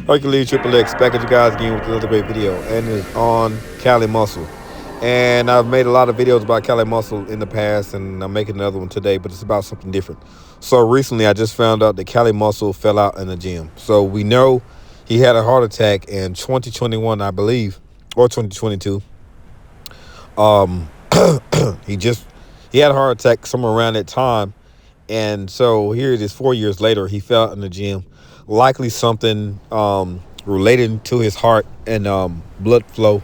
Hercules Triple X back at you guys again with another great video, and it's on Cali Muscle. And I've made a lot of videos about Cali Muscle in the past, and I'm making another one today, but it's about something different. So recently, I just found out that Cali Muscle fell out in the gym. So we know he had a heart attack in 2021, I believe, or 2022. Um, he had a heart attack somewhere around that time, and so here it is 4 years later, he fell out in the gym. Likely something relating to his heart and blood flow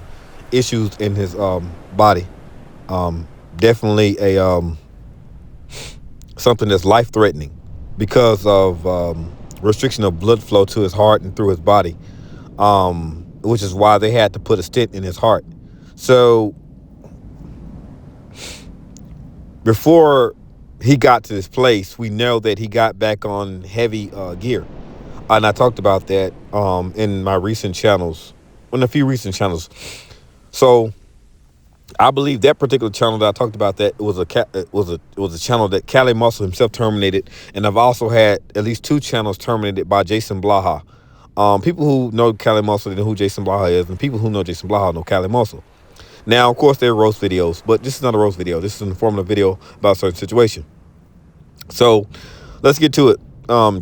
issues in his body. Definitely a something that's life threatening because of restriction of blood flow to his heart and through his body, which is why they had to put a stent in his heart. So before he got to this place, we know that he got back on heavy gear. And I talked about that in my recent channels, in a few recent channels. So I believe that particular channel that I talked about, that it was a channel that Cali Muscle himself terminated, and I've also had at least two channels terminated by Jason Blaha. People who know Cali Muscle know who Jason Blaha is, and people who know Jason Blaha know Cali Muscle. Now, of course, they're roast videos, but this is not a roast video. This is an informative video about a certain situation. So let's get to it.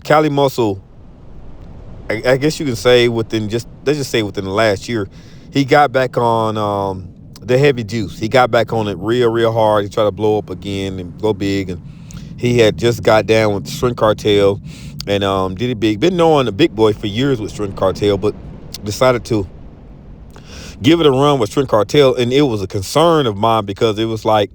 Cali Muscle, I guess you can say let's just say within the last year, he got back on the heavy juice. He got back on it real hard. He tried to blow up again and go big, and he had just got down with Strength Cartel and did it big. Been knowing the big boy for years with Strength Cartel, but decided to give it a run with Strength Cartel, and it was a concern of mine because it was like,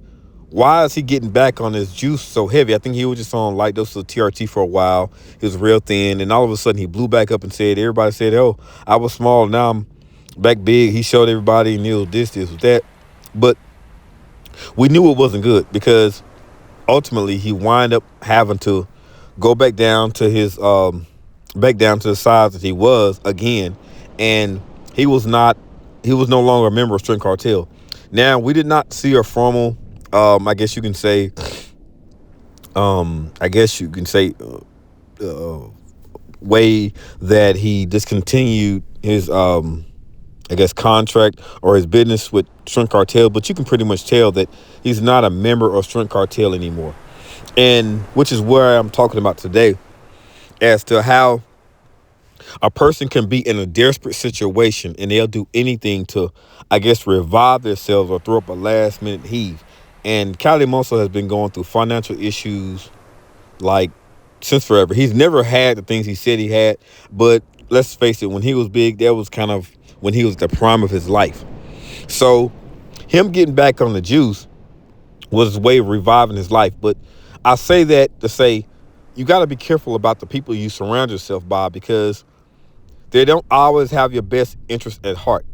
why is he getting back on his juice so heavy? I think he was just on light doses of TRT for a while. He was real thin, and all of a sudden he blew back up and said, everybody said, oh, I was small, now I'm back big. He showed everybody, and it was this was that. But we knew it wasn't good because ultimately he wind up having to go back down to the size that he was again, and he was no longer a member of Strength Cartel. Now, we did not see a formal I guess you can say way that he discontinued his contract or his business with Strength Cartel, but you can pretty much tell that he's not a member of Strength Cartel anymore. And which is where I'm talking about today, as to how a person can be in a desperate situation and they'll do anything to, I guess, revive themselves or throw up a last minute heave. And Cali Muscle has been going through financial issues like since forever. He's never had the things he said he had, but let's face it, when he was big, that was kind of when he was the prime of his life. So him getting back on the juice was his way of reviving his life. But I say that to say you got to be careful about the people you surround yourself by, because they don't always have your best interest at heart.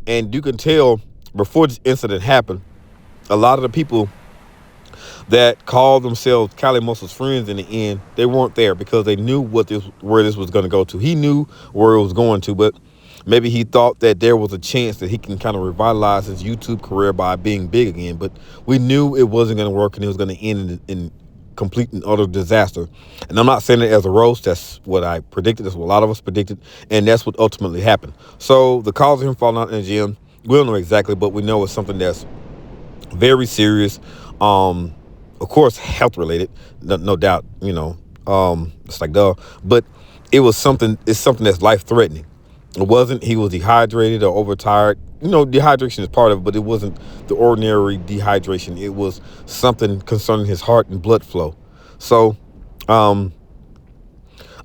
And you can tell before this incident happened, a lot of the people that called themselves Cali Muscle's friends in the end, they weren't there because they knew where this was going to go to. He knew where it was going to, but maybe he thought that there was a chance that he can kind of revitalize his YouTube career by being big again. But we knew it wasn't going to work, and it was going to end in complete and utter disaster. And I'm not saying it as a roast. That's what I predicted. That's what a lot of us predicted, and that's what ultimately happened. So the cause of him falling out in the gym, we don't know exactly, but we know it's something that's very serious. Of course, health related, no doubt. It's like duh, but it's something that's life threatening. It wasn't he was dehydrated or overtired. Dehydration is part of it, but it wasn't the ordinary dehydration. It was something concerning his heart and blood flow. So, I'm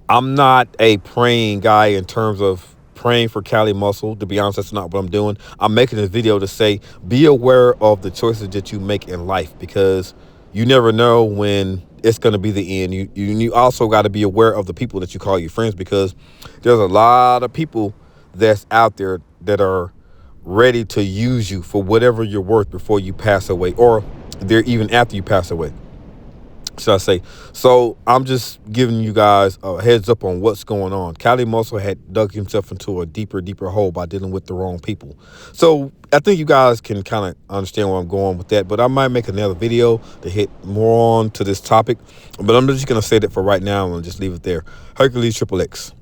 not a praying guy in terms of praying for Cali Muscle. To be honest, that's not what I'm doing. I'm making this video to say, be aware of the choices that you make in life, because you never know when it's going to be the end. You also got to be aware of the people that you call your friends, because there's a lot of people that's out there that are ready to use you for whatever you're worth before you pass away, or they're even after you pass away, should I say. So I'm just giving you guys a heads up on what's going on. Cali Muscle had dug himself into a deeper hole by dealing with the wrong people. So I think you guys can kind of understand where I'm going with that, but I might make another video to hit more on to this topic. But I'm just going to say that for right now and just leave it there. Hercules Triple X.